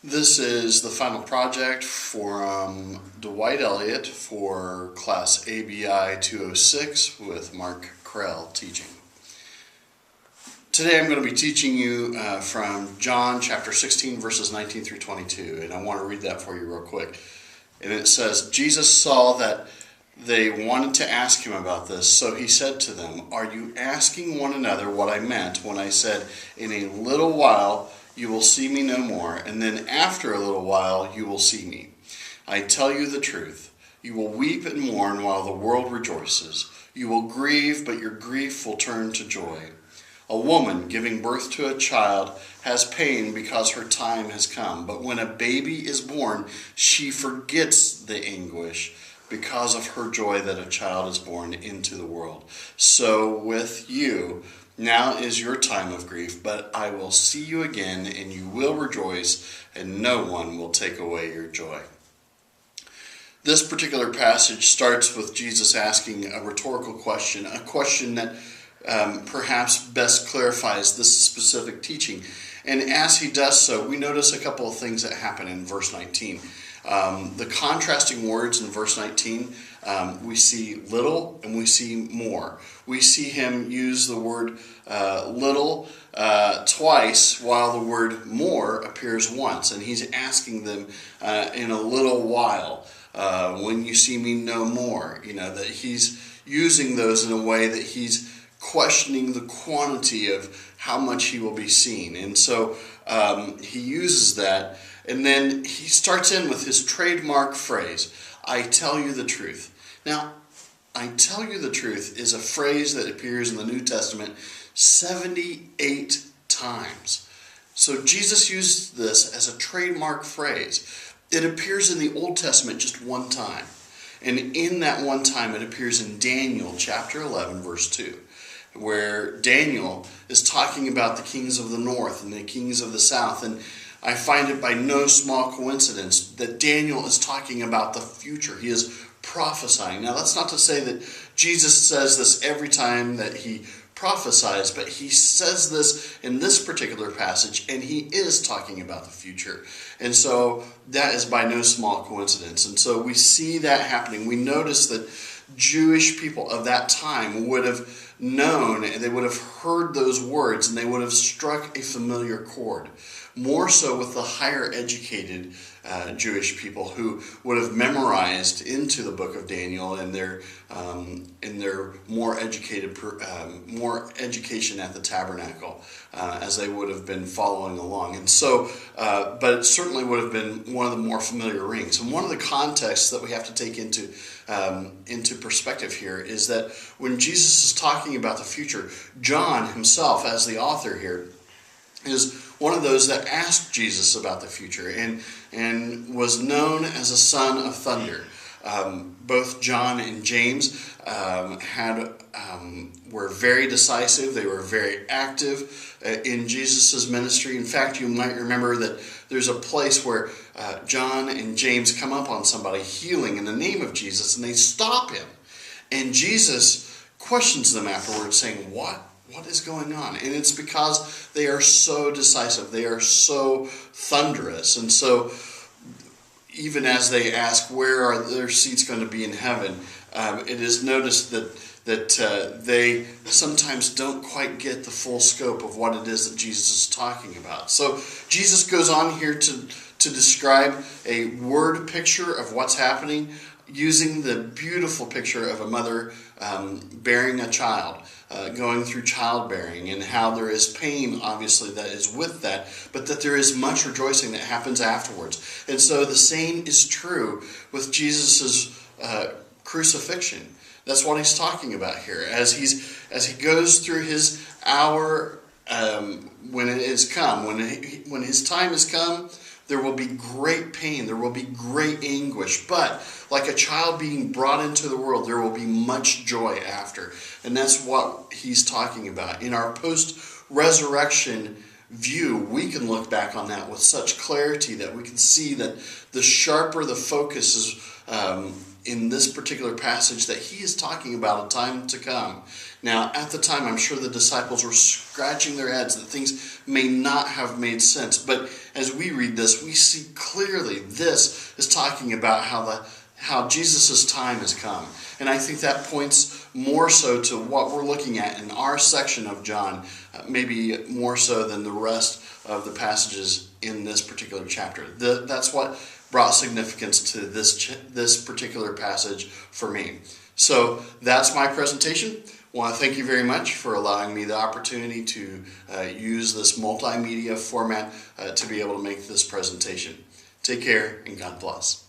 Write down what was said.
This is the final project from Dwight Elliott for class ABI 206 with Mark Krell teaching. Today I'm going to be teaching you from John chapter 16 verses 19 through 22, and I want to read that for you real quick. And it says, Jesus saw that they wanted to ask him about this, so he said to them, "Are you asking one another what I meant when I said, 'In a little while you will see me no more, and then after a little while you will see me'? I tell you the truth. You will weep and mourn while the world rejoices. You will grieve, but your grief will turn to joy. A woman giving birth to a child has pain because her time has come, but when a baby is born, she forgets the anguish because of her joy that a child is born into the world. So with you, now is your time of grief, but I will see you again, and you will rejoice, and no one will take away your joy." This particular passage starts with Jesus asking a rhetorical question, a question that perhaps best clarifies this specific teaching. And as he does so, we notice a couple of things that happen in verse 19. The contrasting words in verse 19, we see little and we see more. We see him use the word little twice, while the word more appears once. And he's asking them in a little while, when you see me no more. You know, that he's using those in a way that he's questioning the quantity of how much he will be seen. And so he uses that. And then he starts in with his trademark phrase, "I tell you the truth." Now, "I tell you the truth" is a phrase that appears in the New Testament 78 times. So Jesus used this as a trademark phrase. It appears in the Old Testament just one time. And in that one time, it appears in Daniel chapter 11, verse 2. Where Daniel is talking about the kings of the north and the kings of the south. And I find it by no small coincidence that Daniel is talking about the future. He is prophesying. Now, that's not to say that Jesus says this every time that he prophesies, but he says this in this particular passage, and he is talking about the future. And so that is by no small coincidence. And so we see that happening. We notice that Jewish people of that time would have known, and they would have heard those words, and they would have struck a familiar chord. More so with the higher educated Jewish people who would have memorized into the book of Daniel in their more education at the tabernacle as they would have been following along. And so, but it certainly would have been one of the more familiar rings. And one of the contexts that we have to take into perspective here is that when Jesus is talking about the future, John himself, as the author here, is one of those that asked Jesus about the future and was known as a son of thunder. Both John and James were very decisive. They were very active in Jesus' ministry. In fact, you might remember that there's a place where John and James come up on somebody healing in the name of Jesus, and they stop him. And Jesus questions them afterwards, saying, What is going on? And it's because they are so decisive. They are so thunderous. And so even as they ask where are their seats going to be in heaven, it is noticed that they sometimes don't quite get the full scope of what it is that Jesus is talking about. So Jesus goes on here to describe a word picture of what's happening, using the beautiful picture of a mother bearing a child, going through childbearing, and how there is pain, obviously, that is with that, but that there is much rejoicing that happens afterwards. And so the same is true with Jesus' crucifixion. That's what he's talking about here. As he goes through his hour, when it is come, when his time has come, there will be great pain. There will be great anguish. But like a child being brought into the world, there will be much joy after. And that's what he's talking about. In our post-resurrection view, we can look back on that with such clarity that we can see that the sharper the focus is in this particular passage that he is talking about a time to come. Now, at the time, I'm sure the disciples were scratching their heads that things may not have made sense. But as we read this, we see clearly this is talking about how Jesus' time has come. And I think that points more so to what we're looking at in our section of John, maybe more so than the rest of the passages in this particular chapter. That's what brought significance to this particular passage for me. So that's my presentation. I want to thank you very much for allowing me the opportunity to use this multimedia format to be able to make this presentation. Take care and God bless.